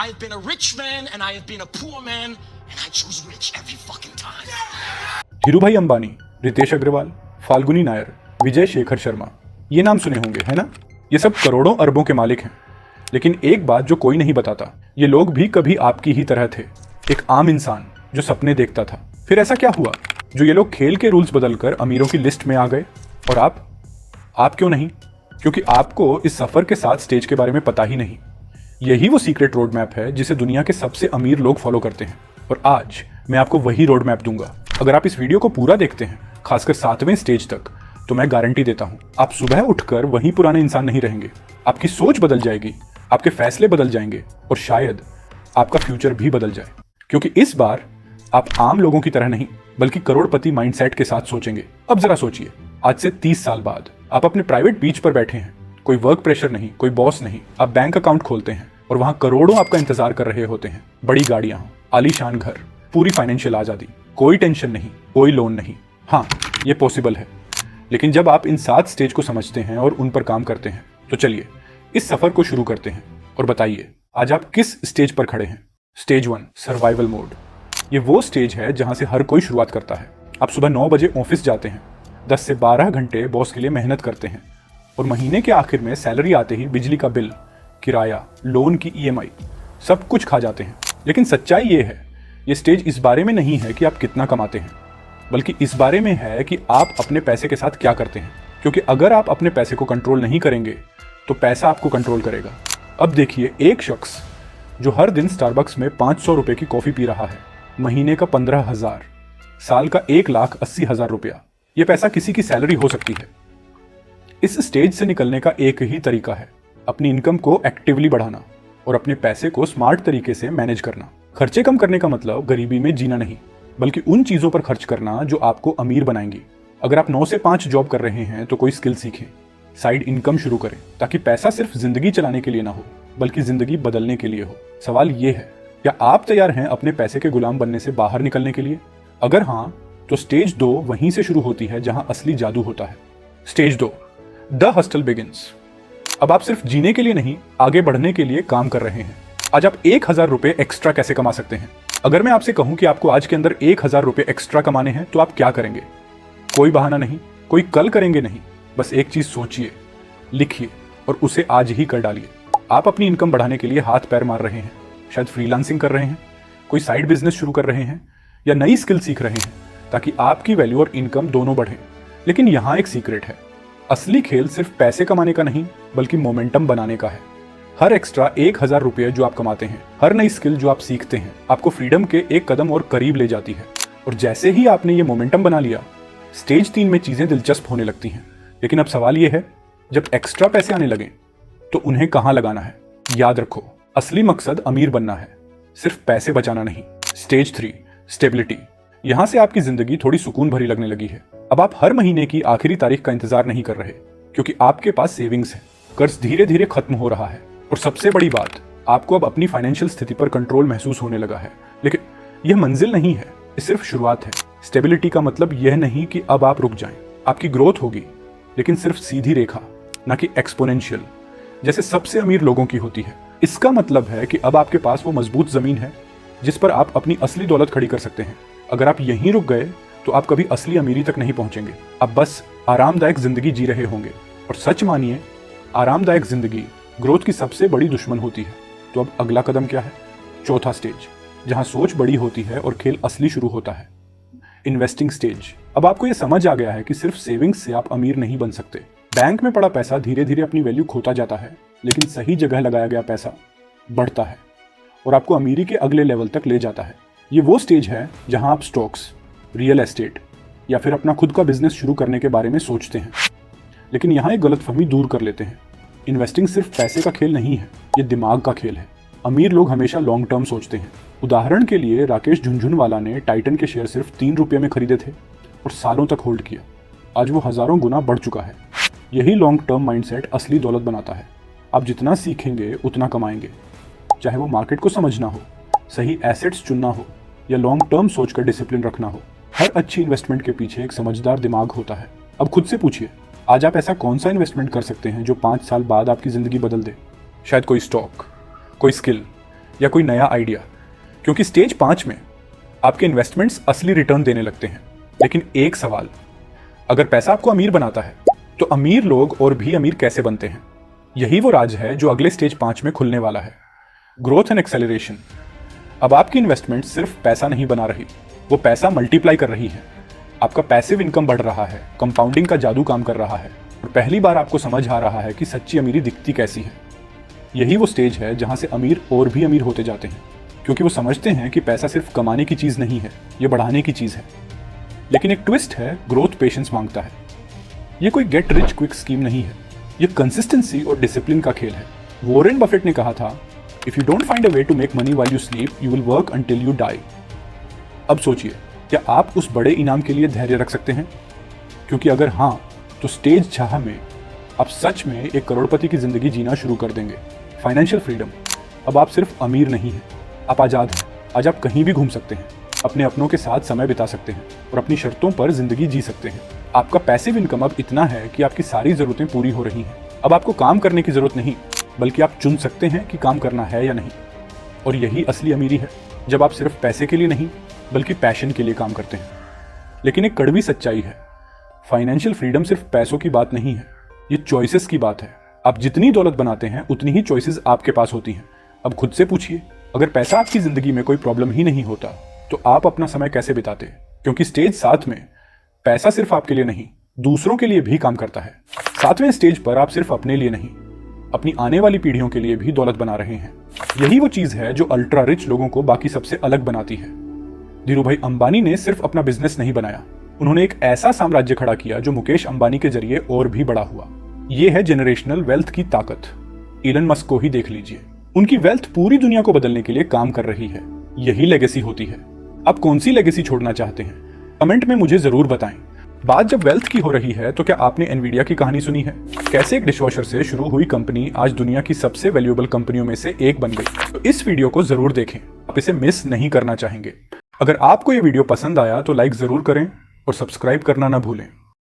I have been a rich man and I have been a poor man and I choose rich every fucking time. Dhirubhai Ambani, Ritesh Agarwal, Falguni Nair, Vijay Shekhar Sharma, ये नाम सुने होंगे, है ना? ये सब करोड़ों अरबों के मालिक हैं। लेकिन एक बात जो कोई नहीं बताता, ये लोग भी कभी आपकी ही तरह थे, एक आम इंसान जो सपने देखता था। फिर ऐसा क्या हुआ जो ये लोग खेल के रूल्स बदलकर अमीरों की लिस्ट में आ गए? और आप क्यों नहीं? क्योंकि आपको इस सफर के साथ स्टेज के बारे में पता ही नहीं। यही वो सीक्रेट रोड मैप है जिसे दुनिया के सबसे अमीर लोग फॉलो करते हैं। और आज मैं आपको वही रोड मैप दूंगा। अगर आप इस वीडियो को पूरा देखते हैं, खासकर 7वें स्टेज तक, तो मैं गारंटी देता हूं आप सुबह उठकर वही पुराने इंसान नहीं रहेंगे। आपकी सोच बदल जाएगी, आपके फैसले बदल जाएंगे और शायद आपका फ्यूचर भी बदल जाए। क्योंकि इस बार आप आम लोगों की तरह नहीं बल्कि करोड़पति माइंडसेट के साथ सोचेंगे। अब जरा सोचिए, आज से 30 साल बाद आप अपने प्राइवेट बीच पर बैठे हैं, कोई वर्क प्रेशर नहीं, कोई बॉस नहीं, आप बैंक अकाउंट खोलते हैं और वहां करोड़ों आपका इंतजार कर रहे होते हैं। बड़ी गाड़ियां, आलीशान घर, पूरी फाइनेंशियल आजादी, कोई टेंशन नहीं, कोई लोन नहीं। हाँ, ये पॉसिबल है। लेकिन जब आप इन 7 स्टेज को समझते हैं और उन पर काम करते हैं, तो चलिए इस सफर को शुरू करते हैं। और बताइए, आज आप किस स्टेज पर खड़े हैं? Stage 1, survival mode. ये वो स्टेज है जहां से हर कोई शुरुआत करता है। आप सुबह 9 बजे ऑफिस जाते हैं, 10 से 12 घंटे बॉस के लिए मेहनत करते हैं और महीने के आखिर में सैलरी आते ही बिजली का बिल, किराया, लोन की EMI सब कुछ खा जाते हैं। लेकिन सच्चाई ये है, ये स्टेज इस बारे में नहीं है कि आप कितना कमाते हैं, बल्कि इस बारे में है कि आप अपने पैसे के साथ क्या करते हैं। क्योंकि अगर आप अपने पैसे को कंट्रोल नहीं करेंगे तो पैसा आपको कंट्रोल करेगा। अब देखिए, एक शख्स जो हर दिन स्टारबक्स में 500 रुपए की कॉफी पी रहा है, महीने का 15,000, साल का 1,80,000 रुपया, ये पैसा किसी की सैलरी हो सकती है। इस स्टेज से निकलने का एक ही तरीका है, अपनी इनकम को एक्टिवली बढ़ाना और अपने पैसे को स्मार्ट तरीके से मैनेज करना। खर्चे कम करने का मतलब गरीबी में जीना नहीं, बल्कि उन चीजों पर खर्च करना जो आपको अमीर बनाएंगी। अगर आप 9 से 5 जॉब कर रहे हैं तो कोई स्किल सीखें, साइड इनकम शुरू करें, ताकि पैसा सिर्फ जिंदगी चलाने के लिए ना हो बल्कि जिंदगी बदलने के लिए हो। सवाल ये है, क्या आप तैयार हैं अपने पैसे के गुलाम बनने से बाहर निकलने के लिए? अगर हाँ, तो स्टेज 2 वहीं से शुरू होती है जहां असली जादू होता है। Stage 2, the hostel begins. अब आप सिर्फ जीने के लिए नहीं, आगे बढ़ने के लिए काम कर रहे हैं। आज आप 1,000 रुपए एक्स्ट्रा कैसे कमा सकते हैं? अगर मैं आपसे कहूं कि आपको आज के अंदर 1,000 रुपए एक्स्ट्रा कमाने हैं, तो आप क्या करेंगे? कोई बहाना नहीं, कोई कल करेंगे नहीं, बस एक चीज सोचिए, लिखिए और उसे आज ही कर डालिए। आप अपनी इनकम बढ़ाने के लिए हाथ पैर मार रहे हैं, शायद फ्रीलांसिंग कर रहे हैं, कोई साइड बिजनेस शुरू कर रहे हैं या नई स्किल सीख रहे हैं, ताकि आपकी वैल्यू और इनकम दोनों बढ़े। लेकिन यहाँ एक सीक्रेट है, असली खेल सिर्फ पैसे कमाने का नहीं बल्कि मोमेंटम बनाने का है। हर एक्स्ट्रा 1,000 रुपये जो आप कमाते हैं, हर नई स्किल जो आप सीखते हैं, आपको फ्रीडम के एक कदम और करीब ले जाती है। और जैसे ही आपने ये मोमेंटम बना लिया, स्टेज 3 में चीजें दिलचस्प होने लगती हैं। लेकिन अब सवाल ये है, जब एक्स्ट्रा पैसे आने लगे तो उन्हें कहाँ लगाना है? याद रखो, असली मकसद अमीर बनना है, सिर्फ पैसे बचाना नहीं। Stage 3, stability. यहां से आपकी जिंदगी थोड़ी सुकून भरी लगने लगी है। अब आप हर महीने की आखिरी तारीख का इंतजार नहीं कर रहे, क्योंकि आपके पास सेविंग्स है, कर्ज धीरे धीरे खत्म हो रहा है और सबसे बड़ी बात, आपको अब अपनी फाइनेंशियल स्थिति पर कंट्रोल महसूस होने लगा है। लेकिन यह मंजिल नहीं है, ये सिर्फ शुरुआत है। स्टेबिलिटी का मतलब यह नहीं कि अब आप रुक जाएं। आपकी ग्रोथ होगी, लेकिन सिर्फ सीधी रेखा, ना कि एक्सपोनेंशियल जैसे सबसे अमीर लोगों की होती है। इसका मतलब है कि अब आपके पास वो मजबूत जमीन है जिस पर आप अपनी असली दौलत खड़ी कर सकते हैं। अगर आप यहीं रुक गए तो आप कभी असली अमीरी तक नहीं पहुंचेंगे। आप बस आरामदायक जिंदगी जी रहे होंगे। और सच मानिए, आरामदायक जिंदगी ग्रोथ की सबसे बड़ी दुश्मन होती है। तो अब अगला कदम क्या है? चौथा स्टेज, जहां सोच बड़ी होती है और खेल असली शुरू होता है, इन्वेस्टिंग स्टेज। अब आपको यह समझ आ गया है कि सिर्फ सेविंग्स से आप अमीर नहीं बन सकते। बैंक में पड़ा पैसा धीरे धीरे अपनी वैल्यू खोता जाता है, लेकिन सही जगह लगाया गया पैसा बढ़ता है और आपको अमीरी के अगले लेवल तक ले जाता है। ये वो स्टेज है जहां आप स्टॉक्स, रियल एस्टेट या फिर अपना खुद का बिजनेस शुरू करने के बारे में सोचते हैं। लेकिन यहाँ एक गलतफहमी दूर कर लेते हैं, इन्वेस्टिंग सिर्फ पैसे का खेल नहीं है, ये दिमाग का खेल है। अमीर लोग हमेशा लॉन्ग टर्म सोचते हैं। उदाहरण के लिए राकेश झुनझुनवाला ने टाइटन के शेयर सिर्फ 3 रुपये में खरीदे थे और सालों तक होल्ड किया। आज वो हजारों गुना बढ़ चुका है। यही लॉन्ग टर्म माइंडसेट असली दौलत बनाता है। आप जितना सीखेंगे उतना कमाएंगे, चाहे वो मार्केट को समझना हो, सही एसेट्स चुनना हो या लॉन्ग टर्म सोचकर डिसिप्लिन रखना हो। हर अच्छी इन्वेस्टमेंट के पीछे एक समझदार दिमाग होता है। अब खुद से पूछिए, आज आप ऐसा कौन सा इन्वेस्टमेंट कर सकते हैं जो 5 साल बाद आपकी जिंदगी बदल दे? शायद कोई स्टॉक, कोई स्किल या कोई नया आइडिया, क्योंकि स्टेज 5 में आपके इन्वेस्टमेंट्स असली रिटर्न देने लगते हैं। लेकिन एक सवाल, अगर पैसा आपको अमीर बनाता है तो अमीर लोग और भी अमीर कैसे बनते हैं? यही वो राज है जो अगले स्टेज 5 में खुलने वाला है, ग्रोथ एंड एक्सेलरेशन। अब आपकी इन्वेस्टमेंट सिर्फ पैसा नहीं बना रही, वो पैसा मल्टीप्लाई कर रही है। आपका पैसिव इनकम बढ़ रहा है, कंपाउंडिंग का जादू काम कर रहा है और पहली बार आपको समझ आ रहा है कि सच्ची अमीरी दिखती कैसी है। यही वो स्टेज है जहां से अमीर और भी अमीर होते जाते हैं, क्योंकि वो समझते हैं कि पैसा सिर्फ कमाने की चीज़ नहीं है, ये बढ़ाने की चीज़ है। लेकिन एक ट्विस्ट है, ग्रोथ पेशेंस मांगता है। ये कोई गेट रिच क्विक स्कीम नहीं है, ये कंसिस्टेंसी और डिसिप्लिन का खेल है। वॉरेन बफेट ने कहा था, if you don't find a way to make money while you sleep, you will work until you die. अब सोचिए, क्या आप उस बड़े इनाम के लिए धैर्य रख सकते हैं? क्योंकि अगर हाँ, तो स्टेज 6 में आप सच में एक करोड़पति की जिंदगी जीना शुरू कर देंगे। Financial freedom. अब आप सिर्फ अमीर नहीं हैं, आप आज़ाद हैं। आज आप कहीं भी घूम सकते हैं, अपने अपनों के साथ समय बिता सकते हैं और अपनी शर्तों पर जिंदगी जी सकते हैं। आपका पैसिव इनकम अब इतना है कि आपकी सारी ज़रूरतें पूरी हो रही हैं। अब आपको काम करने की ज़रूरत नहीं, बल्कि आप चुन सकते हैं कि काम करना है या नहीं। और यही असली अमीरी है, जब आप सिर्फ पैसे के लिए नहीं बल्कि पैशन के लिए काम करते हैं। लेकिन एक कड़वी सच्चाई है, फाइनेंशियल फ्रीडम सिर्फ पैसों की बात नहीं है, ये चॉइसेस की बात है। आप जितनी दौलत बनाते हैं उतनी ही चॉइसेस आपके पास होती हैं। अब खुद से पूछिए, अगर पैसा आपकी ज़िंदगी में कोई प्रॉब्लम ही नहीं होता तो आप अपना समय कैसे बिताते? क्योंकि स्टेज 7 में पैसा सिर्फ आपके लिए नहीं, दूसरों के लिए भी काम करता है। 7वें स्टेज पर आप सिर्फ अपने लिए नहीं, अपनी आने वाली पीढ़ियों के लिए भी दौलत बना रहे हैं। यही वो चीज़ है जो अल्ट्रा रिच लोगों को बाकी सबसे अलग बनाती है। धीरूभाई अंबानी ने सिर्फ अपना बिजनेस नहीं बनाया, उन्होंने एक ऐसा साम्राज्य खड़ा किया जो मुकेश अंबानी के जरिए और भी बड़ा हुआ। ये है जेनरेशनल वेल्थ की ताकत। इलन मस्क को ही देख लीजिए, उनकी वेल्थ पूरी दुनिया को बदलने के लिए काम कर रही है। यही लेगेसी होती है। आप कौन सी लेगेसी छोड़ना चाहते हैं? कमेंट में मुझे जरूर बताएं। बात जब वेल्थ की हो रही है तो क्या आपने एनवीडिया की कहानी सुनी है? कैसे एक डिशवॉशर से शुरू हुई कंपनी आज दुनिया की सबसे वैल्यूएबल कंपनियों में से एक बन गई। तो इस वीडियो को जरूर देखें, आप इसे मिस नहीं करना चाहेंगे। अगर आपको ये वीडियो पसंद आया तो लाइक जरूर करें और सब्सक्राइब करना ना भूलें।